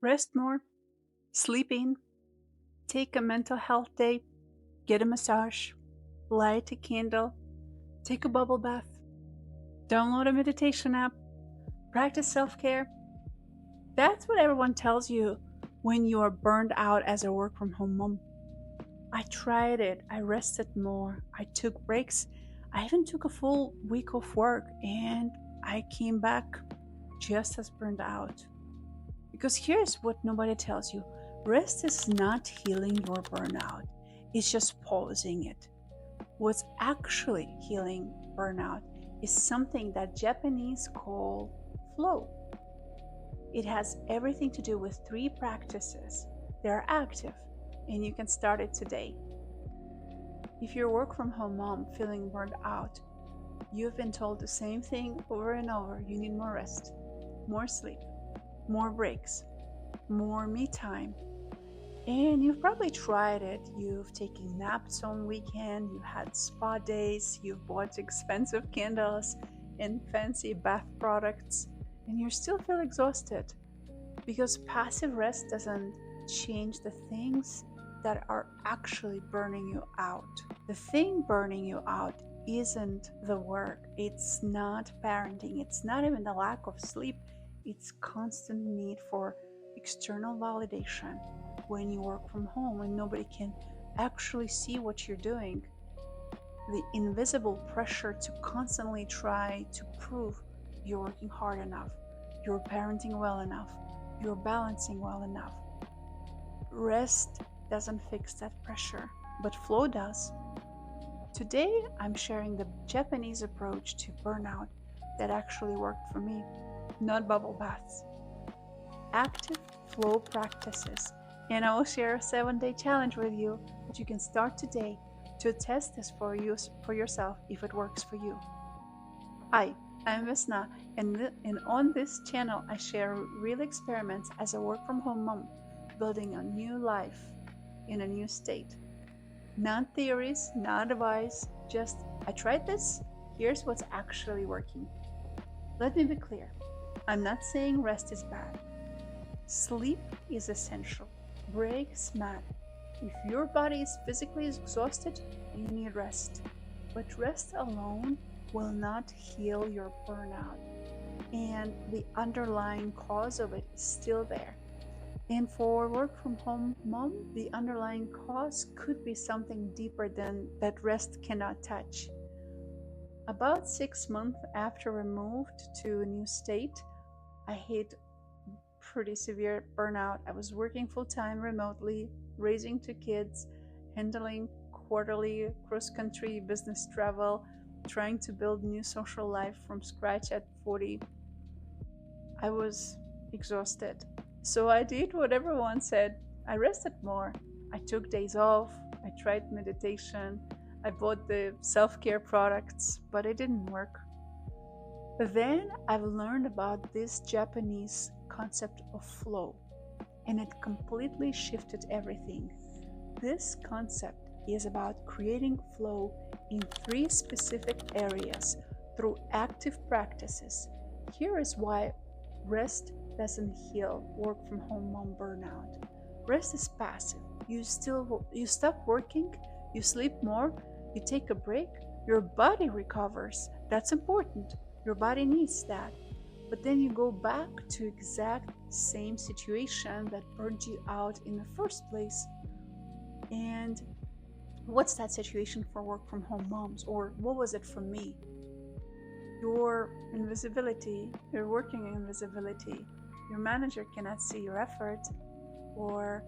Rest more, sleep in, take a mental health day, get a massage, light a candle, take a bubble bath, download a meditation app, practice self care. That's what everyone tells you when you are burned out as a work from home mom. I tried it. I rested more. I took breaks. I even took a full week off work and I came back just as burned out. Because here's what nobody tells you: rest is not healing your burnout, it's just pausing it. What's actually healing burnout is something that Japanese call flow. It has everything to do with three practices. They're active and you can start it today. If you're a work from home mom feeling burned out, you've been told the same thing over and over: you need more rest, more sleep, more breaks, more me time. And you've probably tried it. You've taken naps on weekend, you had spa days, you've bought expensive candles and fancy bath products, and you still feel exhausted because passive rest doesn't change the things that are actually burning you out. The thing burning you out isn't the work, it's not parenting, it's not even the lack of sleep, it's constant need for external validation when you work from home, when nobody can actually see what you're doing. The invisible pressure to constantly try to prove you're working hard enough, you're parenting well enough, you're balancing well enough. Rest doesn't fix that pressure, but flow does. Today, I'm sharing the Japanese approach to burnout that actually worked for me. Not bubble baths, active flow practices. And I will share a 7-day challenge with you that you can start today to test this for yourself if it works for you. Hi, I'm Vesna, and on this channel, I share real experiments as a work from home mom, building a new life in a new state. Not theories, not advice, just I tried this, here's what's actually working. Let me be clear: I'm not saying rest is bad. Sleep is essential. Breaks matter. If your body is physically exhausted, you need rest. But rest alone will not heal your burnout, and the underlying cause of it is still there. And for work from home mom, the underlying cause could be something deeper than that rest cannot touch. About 6 months after we moved to a new state, I hit pretty severe burnout. I was working full time remotely, raising two kids, handling quarterly cross country business travel, trying to build new social life from scratch at 40. I was exhausted. So I did what everyone said. I rested more. I took days off. I tried meditation. I bought the self care products, but it didn't work. But then I've learned about this Japanese concept of flow, and it completely shifted everything. This concept is about creating flow in three specific areas through active practices. Here is why rest doesn't heal work from home mom burnout. Rest is passive. You stop working, you sleep more, you take a break, your body recovers. That's important. Your body needs that. But then you go back to exact same situation that burned you out in the first place. And what's that situation for work from home moms? Or what was it for me? Your invisibility, you're working in invisibility. Your manager cannot see your effort, or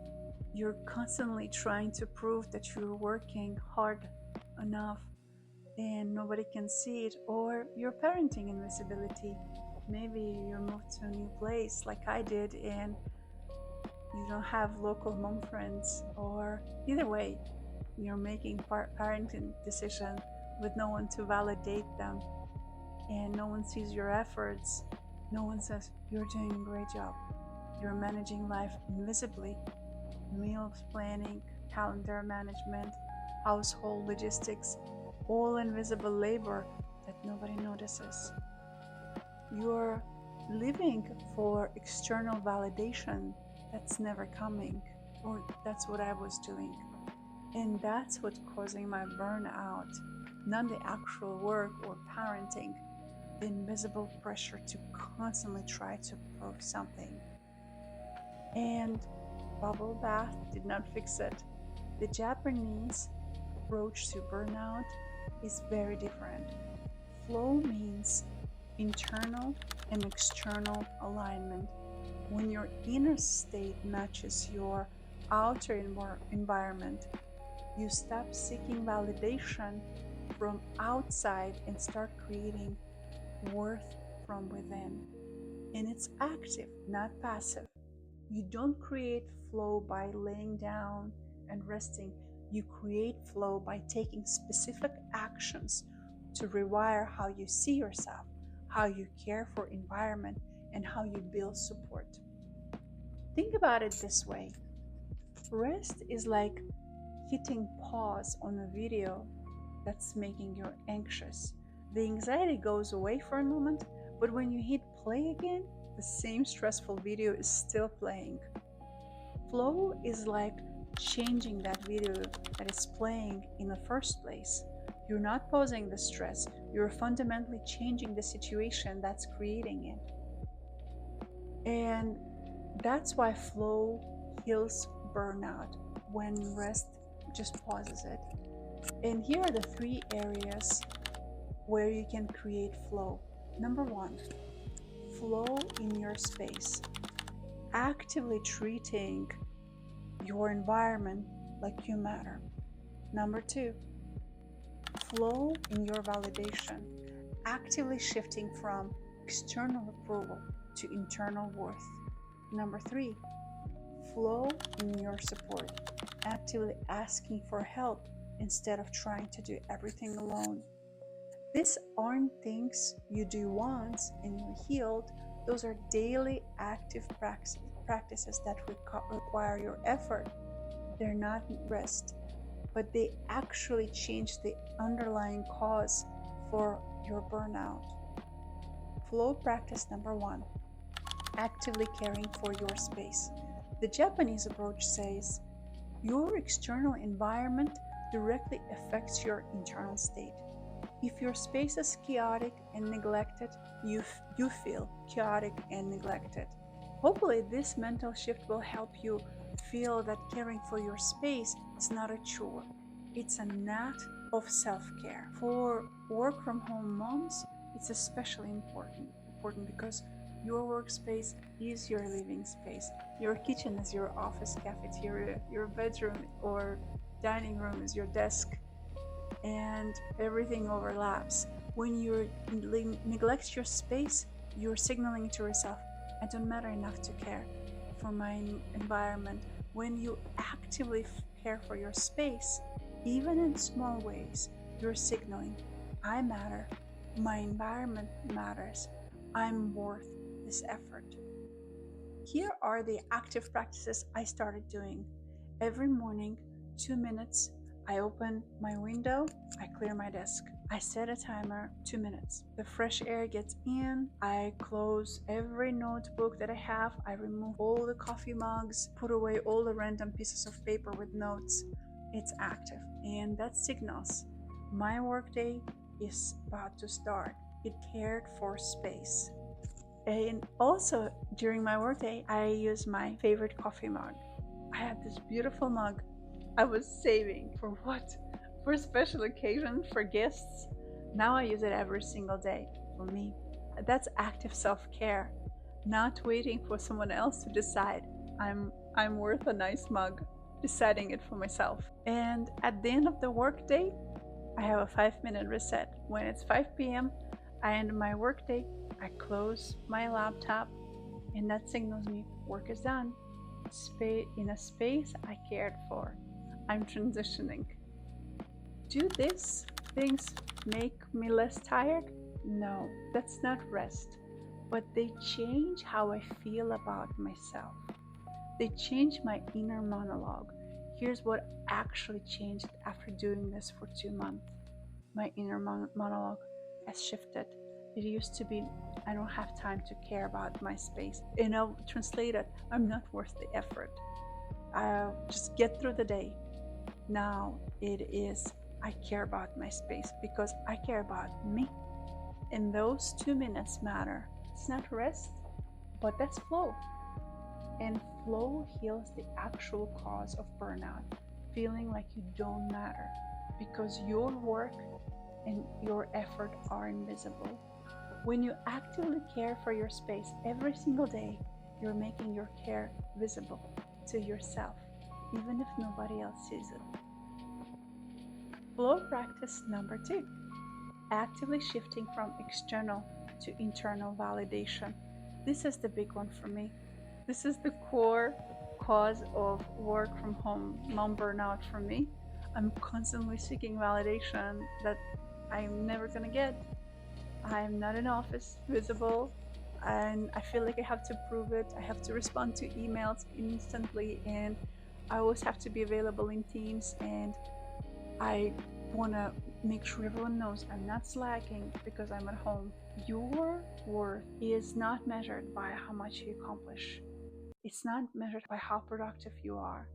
you're constantly trying to prove that you're working hard enough and nobody can see it, or you're parenting invisibility. Maybe you're moved to a new place like I did and you don't have local mom friends, or either way, you're making parenting decision with no one to validate them and no one sees your efforts. No one says you're doing a great job. You're managing life invisibly: meals planning, calendar management, household logistics, all invisible labor that nobody notices. You're living for external validation that's never coming, or that's what I was doing. And that's what's causing my burnout, not the actual work or parenting, the invisible pressure to constantly try to prove something. And bubble bath did not fix it. The Japanese approach to burnout is very different. Flow means internal and external alignment. When your inner state matches your outer environment, you stop seeking validation from outside and start creating worth from within. And it's active, not passive. You don't create flow by laying down and resting. You create flow by taking specific actions to rewire how you see yourself, how you care for environment, and how you build support. Think about it this way. Rest is like hitting pause on a video that's making you anxious. The anxiety goes away for a moment, but when you hit play again, the same stressful video is still playing. Flow is like changing that video that is playing in the first place. You're not pausing the stress, you're fundamentally changing the situation that's creating it. And that's why flow heals burnout when rest just pauses it. And here are the 3 areas where you can create flow. Number 1, flow in your space. Actively treating your environment like you matter. Number 2, flow in your validation. Actively shifting from external approval to internal worth. Number 3, flow in your support. Actively asking for help instead of trying to do everything alone. These aren't things you do once and you're healed. Those are daily active practices that require your effort. They're not rest, but they actually change the underlying cause for your burnout. Flow practice number 1, actively caring for your space. The Japanese approach says your external environment directly affects your internal state. If your space is chaotic and neglected, you feel chaotic and neglected. Hopefully, this mental shift will help you feel that caring for your space is not a chore. It's an act of self-care. For work from home moms, it's especially important because your workspace is your living space. Your kitchen is your office cafeteria. Your bedroom or dining room is your desk. And everything overlaps. When you neglect your space, you're signaling to yourself, I don't matter enough to care for my environment. When you actively care for your space, even in small ways, you're signaling, I matter, my environment matters, I'm worth this effort. Here are the active practices I started doing. Every morning, 2 minutes, I open my window, I clear my desk. I set a timer, 2 minutes. The fresh air gets in, I close every notebook that I have, I remove all the coffee mugs, put away all the random pieces of paper with notes. It's active, and that signals my workday is about to start. It cared for space. And also during my workday, I use my favorite coffee mug. I have this beautiful mug I was saving for what? For a special occasion, for guests. Now I use it every single day for me. That's active self-care, not waiting for someone else to decide I'm worth a nice mug, deciding it for myself. And at the end of the workday, I have a 5-minute reset. When it's 5 p.m., I end my workday, I close my laptop, and that signals me work is done. In a space I cared for. I'm transitioning. Do these things make me less tired? No, that's not rest. But they change how I feel about myself. They change my inner monologue. Here's what actually changed after doing this for 2 months. My inner monologue has shifted. It used to be, I don't have time to care about my space. And I'll translate it, I'm not worth the effort. I'll just get through the day. Now it is, I care about my space because I care about me. And those 2 minutes matter. It's not rest, but that's flow. And flow heals the actual cause of burnout, feeling like you don't matter because your work and your effort are invisible. When you actively care for your space every single day, you're making your care visible to yourself, even if nobody else sees it. Flow practice number 2, actively shifting from external to internal validation. This is the big one for me. This is the core cause of work from home mom burnout for me. I'm constantly seeking validation that I'm never gonna get. I'm not in office visible, and I feel like I have to prove it. I have to respond to emails instantly, and I always have to be available in Teams, and I want to make sure everyone knows I'm not slacking because I'm at home. Your worth is not measured by how much you accomplish. It's not measured by how productive you are,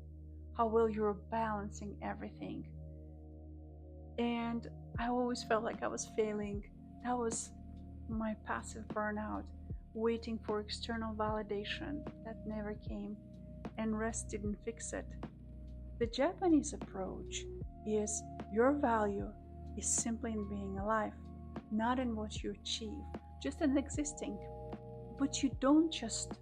how well you're balancing everything. And I always felt like I was failing. That was my passive burnout, waiting for external validation that never came, and rest didn't fix it. The Japanese approach is your value is simply in being alive, not in what you achieve, just in existing. But you don't just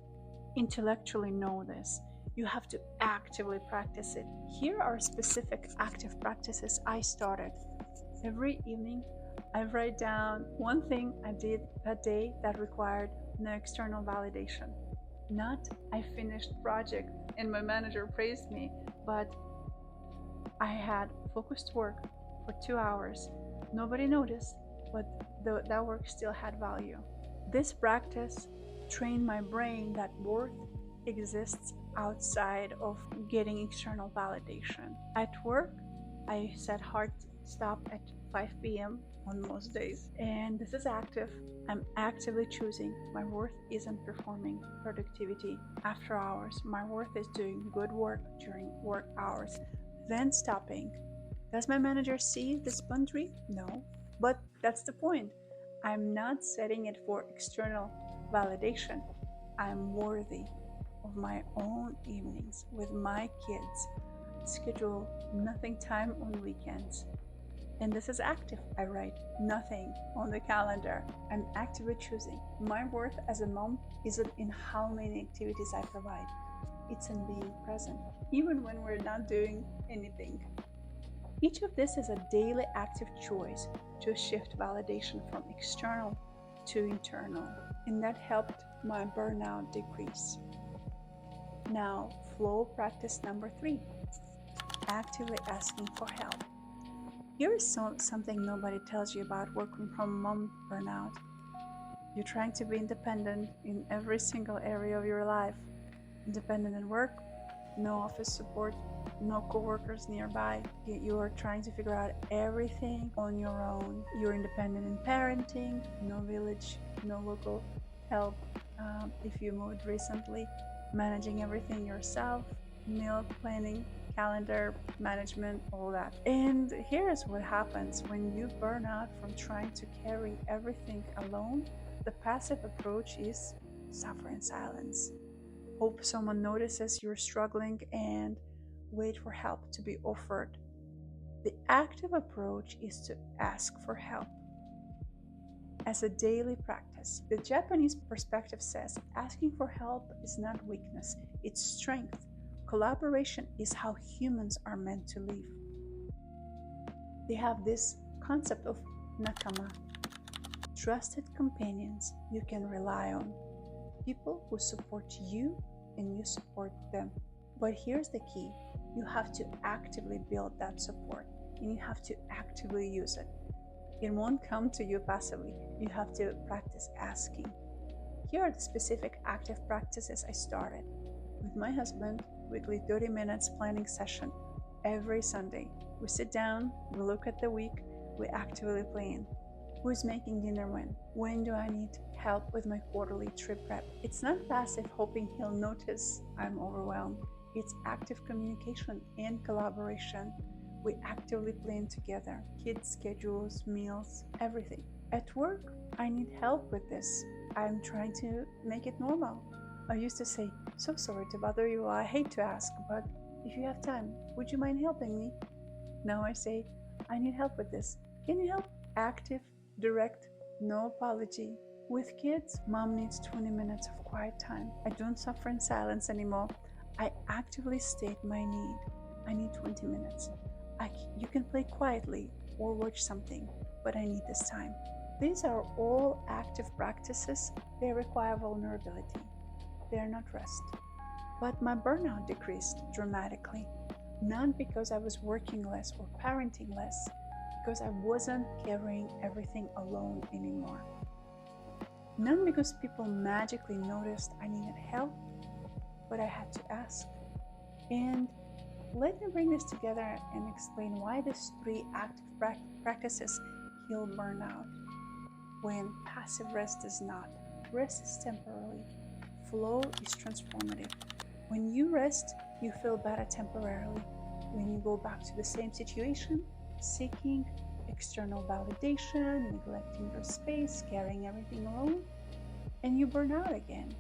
intellectually know this, you have to actively practice it. Here are specific active practices I started. Every evening, I write down one thing I did that day that required no external validation. Not I finished project and my manager praised me, but I had focused work for 2 hours. Nobody noticed, but that work still had value. This practice trained my brain that worth exists outside of getting external validation. At work, I set hard stop at 5 p.m. on most days, and this is active. I'm actively choosing. My worth isn't performing productivity after hours. My worth is doing good work during work hours, then stopping. Does my manager see this boundary? No, but that's the point. I'm not setting it for external validation. I'm worthy of my own evenings with my kids. Schedule nothing time on weekends. And this is active. I write nothing on the calendar. I'm actively choosing. My worth as a mom isn't in how many activities I provide. It's in being present, even when we're not doing anything. Each of this is a daily active choice to shift validation from external to internal, and that helped my burnout decrease. Now, flow practice number 3, actively asking for help. Here is something nobody tells you about working from mom burnout. You're trying to be independent in every single area of your life. Independent at work, no office support, no coworkers nearby. You are trying to figure out everything on your own. You're independent in parenting, no village, no local help. If you moved recently, managing everything yourself, meal planning, calendar management, all that. And here's what happens when you burn out from trying to carry everything alone. The passive approach is suffer in silence. Hope someone notices you're struggling and wait for help to be offered. The active approach is to ask for help. As a daily practice, the Japanese perspective says asking for help is not weakness, it's strength. Collaboration is how humans are meant to live. They have this concept of nakama, trusted companions you can rely on, people who support you and you support them. But here's the key, you have to actively build that support and you have to actively use it. It won't come to you passively, you have to practice asking. Here are the specific active practices I started. With my husband, weekly 30 minutes planning session every Sunday. We sit down, we look at the week, we actively plan. Who's making dinner when? When do I need help with my quarterly trip prep? It's not passive hoping he'll notice I'm overwhelmed. It's active communication and collaboration. We actively plan together, kids' schedules, meals, everything. At work, I need help with this. I'm trying to make it normal. I used to say, so sorry to bother you, I hate to ask, but if you have time, would you mind helping me? Now I say, I need help with this. Can you help? Active, direct, no apology. With kids, mom needs 20 minutes of quiet time. I don't suffer in silence anymore. I actively state my need. I need 20 minutes. You can play quietly or watch something, but I need this time. These are all active practices. They require vulnerability. They are not rest. But my burnout decreased dramatically, not because I was working less or parenting less, because I wasn't carrying everything alone anymore. Not because people magically noticed I needed help, but I had to ask. And let me bring this together and explain why these three active practices heal burnout when passive rest is not. Rest is temporary. Flow is transformative. When you rest, you feel better temporarily. When you go back to the same situation, seeking external validation, neglecting your space, carrying everything alone, and you burn out again.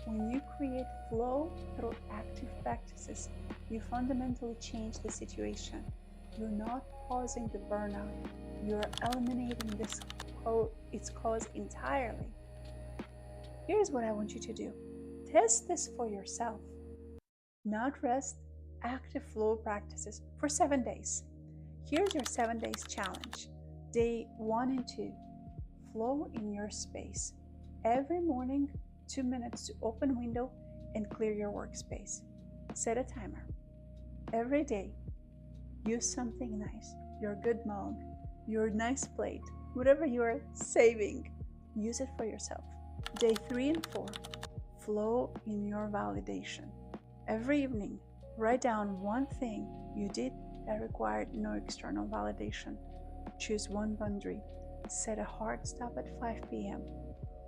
When you create flow through active practices, you fundamentally change the situation. You're not causing the burnout, you're eliminating its cause entirely. Here's what I want you to do. Test this for yourself. Not rest, active flow practices for 7 days. Here's your 7 days challenge. Day 1 and 2, flow in your space. Every morning, 2 minutes to open window and clear your workspace. Set a timer. Every day, use something nice, your good mug, your nice plate, whatever you are saving, use it for yourself. Day 3 and 4, flow in your validation. Every evening, write down one thing you did that required no external validation. Choose one boundary. Set a hard stop at 5 p.m.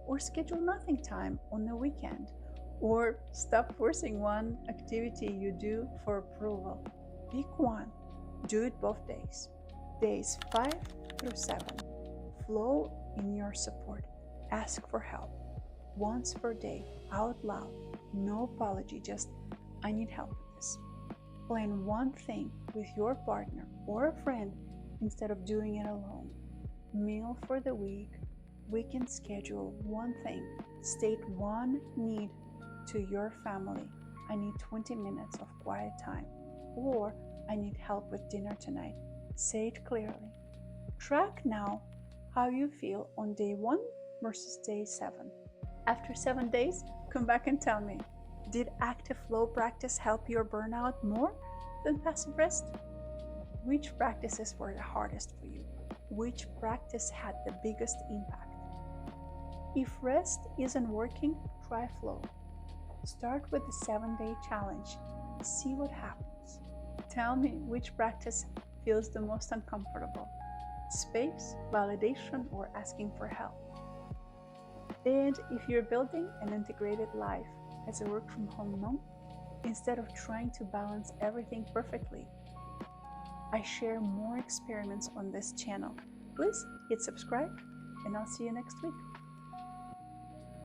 or schedule nothing time on the weekend, or stop forcing one activity you do for approval. Pick one. Do it both days. Days 5 through 7. Flow in your support. Ask for help. Once per day, out loud. No apology, just I need help with this. Plan one thing with your partner or a friend instead of doing it alone. Meal for the week. Weekend schedule one thing. State one need to your family. I need 20 minutes of quiet time. Or I need help with dinner tonight. Say it clearly. Track now how you feel on day 1 versus day 7. After 7 days, come back and tell me, did active flow practice help your burnout more than passive rest? Which practices were the hardest for you? Which practice had the biggest impact? If rest isn't working, try flow. Start with the 7-day challenge. See what happens. Tell me which practice feels the most uncomfortable. Space, validation, or asking for help. And if you're building an integrated life as a work from home mom, instead of trying to balance everything perfectly, I share more experiments on this channel. Please hit subscribe, and I'll see you next week.